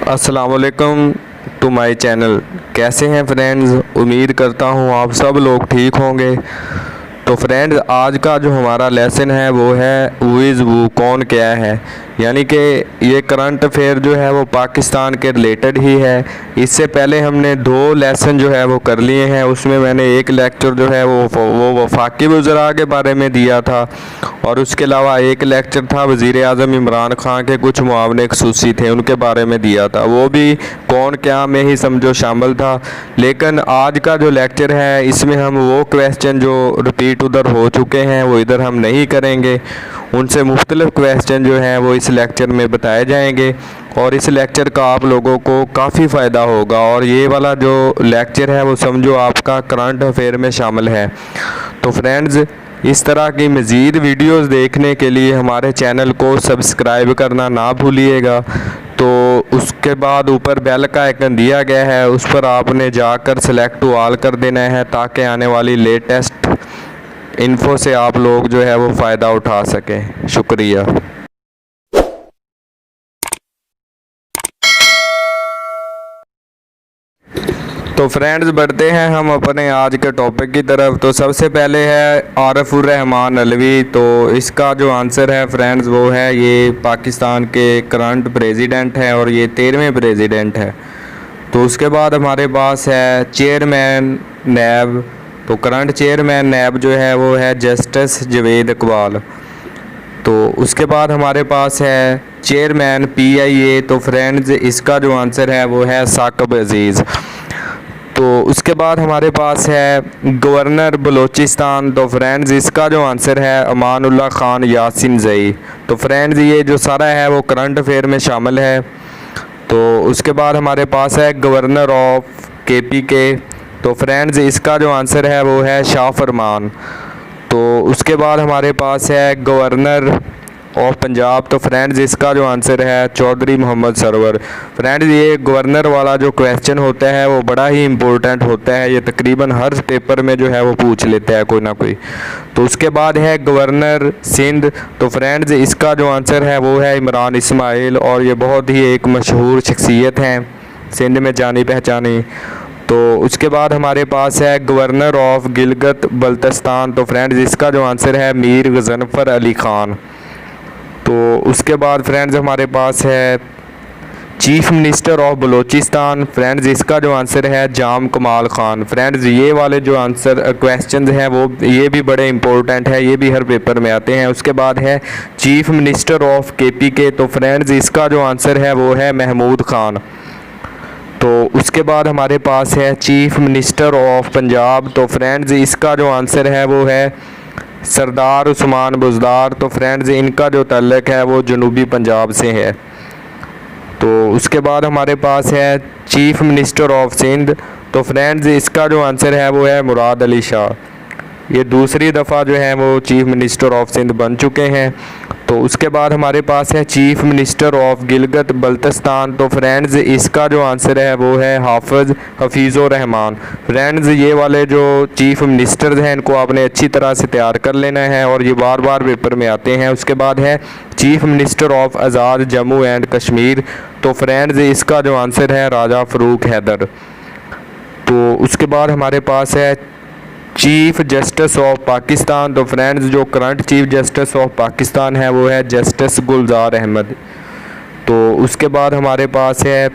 अस्सलाम वालेकुम to my channel. कैसे हैं फ्रेंड्स? उम्मीद करता हूँ आप सब लोग ठीक होंगे। तो फ्रेंड्स, आज का जो हमारा लेसन है वो है हु इज़ वू, कौन क्या है। यानी कि ये करंट अफेयर जो है वो पाकिस्तान के रिलेटेड ही है। इससे पहले हमने 2 लेसन जो है वो कर लिए हैं। उसमें मैंने एक लेक्चर जो है वो वफाकी वज़रा के बारे में दिया था और उसके अलावा एक लेक्चर था वज़ीर आज़म इमरान खान के कुछ मुआवने खसूसी थे उनके बारे में दिया था। वो भी कौन क्या में ही समझो शामिल था। लेकिन आज का जो लेक्चर है इसमें हम वो क्वेश्चन जो रिपीट उधर हो चुके हैं वो इधर हम नहीं करेंगे। उनसे मुख्तलिफ क्वेश्चन जो हैं वो इस लेक्चर में बताए जाएंगे और इस लेक्चर का आप लोगों को काफ़ी फ़ायदा होगा। और ये वाला जो लेक्चर है वो समझो आपका करंट अफेयर में शामिल है। तो फ्रेंड्स, इस तरह की मज़ीद वीडियोस देखने के लिए हमारे चैनल को सब्सक्राइब करना ना भूलिएगा। तो उसके बाद ऊपर बेल का आइकन दिया गया है, उस पर आपने जाकर सेलेक्ट टू ऑल कर देना है ताकि आने वाली लेटेस्ट इन्फो से आप लोग जो है वो फ़ायदा उठा सकें। शुक्रिया। तो फ्रेंड्स, बढ़ते हैं हम अपने आज के टॉपिक की तरफ। तो सबसे पहले है आरिफुर रहमान अलवी। तो इसका जो आंसर है फ्रेंड्स वो है ये पाकिस्तान के करंट प्रेसिडेंट है और ये 13वें प्रेसिडेंट है। तो उसके बाद हमारे पास है चेयरमैन नैब। तो करंट चेयरमैन नैब जो है वो है जस्टिस जावेद इकबाल। तो उसके बाद हमारे पास है चेयरमैन PIA। तो फ्रेंड्स, इसका जो आंसर है वो है साकिब अजीज़। तो उसके बाद हमारे पास है गवर्नर बलूचिस्तान। तो फ्रेंड्स, इसका जो आंसर है अमानुल्लाह खान यासिन जई। तो फ्रेंड्स, ये जो सारा है वो करंट अफेयर में शामिल है। तो उसके बाद हमारे पास है गवर्नर ऑफ KPK। तो फ्रेंड्स, इसका जो आंसर है वो है शाह फरमान। तो उसके बाद हमारे पास है गवर्नर ऑफ पंजाब। तो फ्रेंड्स, इसका जो आंसर है चौधरी मोहम्मद सरवर। फ्रेंड्स, ये गवर्नर वाला जो क्वेश्चन होता है वो बड़ा ही इम्पोर्टेंट होता है। ये तकरीबन हर पेपर में जो है वो पूछ लेता है कोई ना कोई। तो उसके बाद है गवर्नर सिंध। तो फ्रेंड्स, इसका जो आंसर है वो है इमरान इस्माइल और ये बहुत ही एक मशहूर शख्सियत हैं सिंध में जानी पहचानी। तो उसके बाद हमारे पास है गवर्नर ऑफ गिलगित बल्तिस्तान। तो फ्रेंड्स, इसका जो आंसर है मीर गजनफर अली ख़ान। तो उसके बाद फ्रेंड्स हमारे पास है chief minister of Balochistan. Friends, इसका जो आंसर है जाम कमाल ख़ान। फ्रेंड्स, ये वाले जो आंसर क्वेश्चंस हैं वो ये भी बड़े इंपॉर्टेंट है, ये भी हर पेपर में आते हैं। उसके बाद है चीफ मिनिस्टर ऑफ KPK। तो फ्रेंड्स, इसका जो आंसर है वो है महमूद ख़ान। तो उसके बाद हमारे पास है चीफ मिनिस्टर ऑफ पंजाब। तो फ्रेंड्स, इसका जो आंसर है वो है सरदार उस्मान बुज़दार। तो फ्रेंड्स, इनका जो तल्लक है वो जनूबी पंजाब से है। तो उसके बाद हमारे पास है चीफ मिनिस्टर ऑफ सिंध। तो फ्रेंड्स, इसका जो आंसर है वो है मुराद अली शाह। ये दूसरी दफ़ा जो है वो चीफ मिनिस्टर ऑफ सिंध बन चुके हैं। तो उसके बाद हमारे पास है chief minister of Gilgit Baltistan. तो फ्रेंड्स, इसका जो आंसर है वो है हफीज़ुर रहमान। फ्रेंड्स, ये वाले जो चीफ मिनिस्टर्स हैं इनको आपने अच्छी तरह से तैयार कर लेना है और ये बार बार पेपर में आते हैं। उसके बाद है chief minister of Azad Jammu and Kashmir. तो फ्रेंड्स, इसका जो आंसर है राजा फ़रूक हैदर। तो उसके बाद हमारे पास है चीफ जस्टिस ऑफ पाकिस्तान। तो फ्रेंड्स, जो current chief justice of Pakistan है वो है जस्टिस गुलजार अहमद। तो उसके बाद हमारे पास है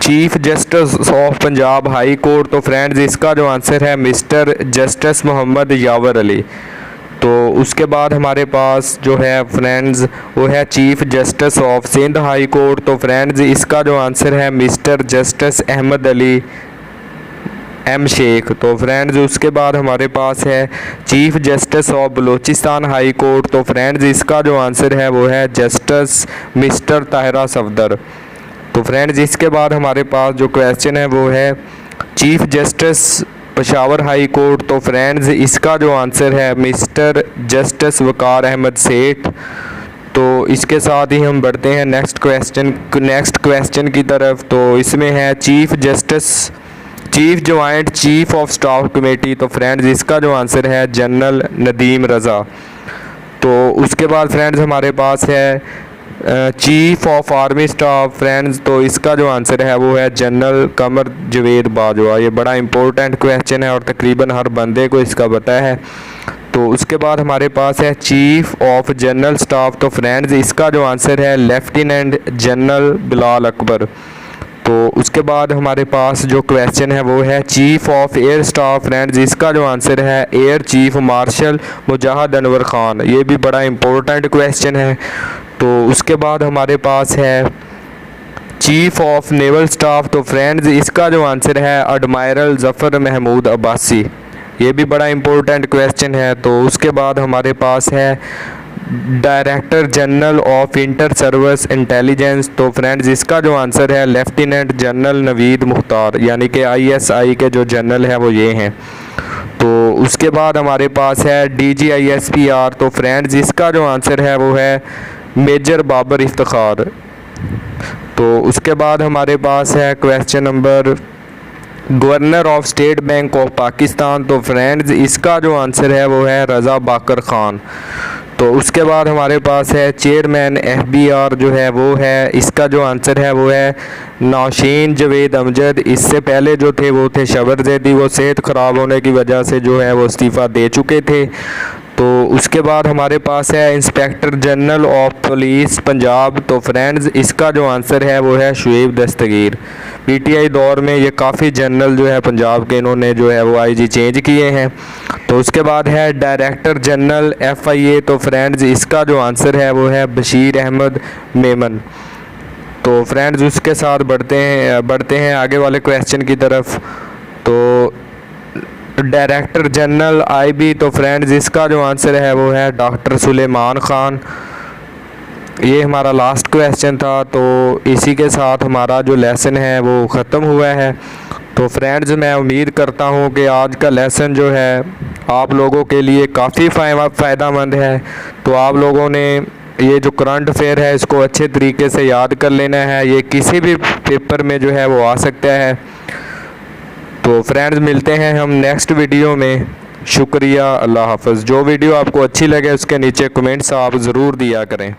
chief justice of Punjab high court. तो फ्रेंड्स, इसका जो आंसर है मिस्टर जस्टिस मोहम्मद यावर अली। तो उसके बाद हमारे पास जो है फ्रेंड्स वो है chief justice of Sindh high court. तो फ्रेंड्स, इसका जो आंसर है mister justice Ahmed Ali M Sheikh. तो फ्रेंड्स, उसके बाद हमारे पास है chief justice of Balochistan high court. तो फ्रेंड्स, इसका जो आंसर है वो है जस्टिस मिस्टर ताहिरा सफदर। तो फ्रेंड्स, इसके बाद हमारे पास जो क्वेश्चन है वो है chief justice Peshawar high court. तो फ्रेंड्स, इसका जो आंसर है मिस्टर जस्टिस वकार अहमद सेठ। तो इसके साथ ही हम बढ़ते हैं नेक्स्ट क्वेश्चन की तरफ। तो इसमें है chief joint chief of staff committee. तो फ्रेंड्स, इसका जो आंसर है जनरल नदीम रज़ा। तो उसके बाद फ्रेंड्स हमारे पास है chief of army staff friends, तो इसका जो आंसर है वो है जनरल कमर जवेद बाजवा। ये बड़ा इंपॉर्टेंट क्वेश्चन है और तकरीबन हर बंदे को इसका पता है। तो उसके बाद हमारे पास है चीफ ऑफ जनरल स्टाफ, तो फ्रेंड्स इसका जो आंसर है लेफ्टिनेंट जनरल बिलाल अकबर। तो उसके बाद हमारे पास जो क्वेश्चन है वो है chief of air staff friends, इसका जो आंसर है एयर चीफ मार्शल मुजाहिद अनवर ख़ान। ये भी बड़ा इंपॉर्टेंट क्वेश्चन है। तो उसके बाद हमारे पास है चीफ ऑफ नेवल स्टाफ, तो फ्रेंड्स इसका जो आंसर है एडमायरल ज़फ़र महमूद अब्बासी। ये भी बड़ा इंपॉर्टेंट क्वेश्चन है। तो उसके बाद हमारे पास है director general of inter service intelligence, तो फ्रेंड्स इसका जो आंसर है लेफ्टिनेंट जनरल नवीद मुख्तार, यानी कि ISI के जो जनरल हैं वो ये हैं। तो उसके बाद हमारे पास है DGISPR, तो फ्रेंड्स इसका जो आंसर है वो है मेजर बाबर इफ्तिखार। तो उसके बाद हमारे पास है question number governor of state bank of Pakistan, तो फ्रेंड्स इसका जो आंसर है वो है रज़ा बाकर ख़ान। तो उसके बाद हमारे पास है चेयरमैन FBR जो है वो है, इसका जो आंसर है वो है नौशीन जवेद अमजद। इससे पहले जो थे वो थे शबर जैदी, वो सेहत ख़राब होने की वजह से जो है वो इस्तीफ़ा दे चुके थे। तो उसके बाद हमारे पास है inspector general of police Punjab, तो फ्रेंड्स इसका जो आंसर है वो है शुएब दस्तगीर। PTI दौर में ये काफ़ी जनरल जो है पंजाब के इन्होंने जो है वो IG चेंज किए हैं। तो उसके बाद है डायरेक्टर जनरल FIA, तो फ्रेंड्स इसका जो आंसर है वो है बशीर अहमद मेमन। तो फ्रेंड्स उसके साथ बढ़ते हैं आगे वाले क्वेश्चन की तरफ। तो डायरेक्टर जनरल IB, तो फ्रेंड्स इसका जो आंसर है वो है डॉक्टर सुलेमान ख़ान। ये हमारा लास्ट क्वेश्चन था। तो इसी के साथ हमारा जो लेसन है वो ख़त्म हुआ है। तो फ्रेंड्स मैं उम्मीद करता हूँ कि आज का लेसन जो है आप लोगों के लिए काफ़ी फ़ायदेमंद है। तो आप लोगों ने ये जो करंट अफेयर है इसको अच्छे तरीके से याद कर लेना है, ये किसी भी पेपर में जो है वो आ सकता है। तो फ्रेंड्स मिलते हैं हम नेक्स्ट वीडियो में। शुक्रिया, अल्लाह हाफ़िज़। जो वीडियो आपको अच्छी लगे उसके नीचे कमेंट्स आप ज़रूर दिया करें।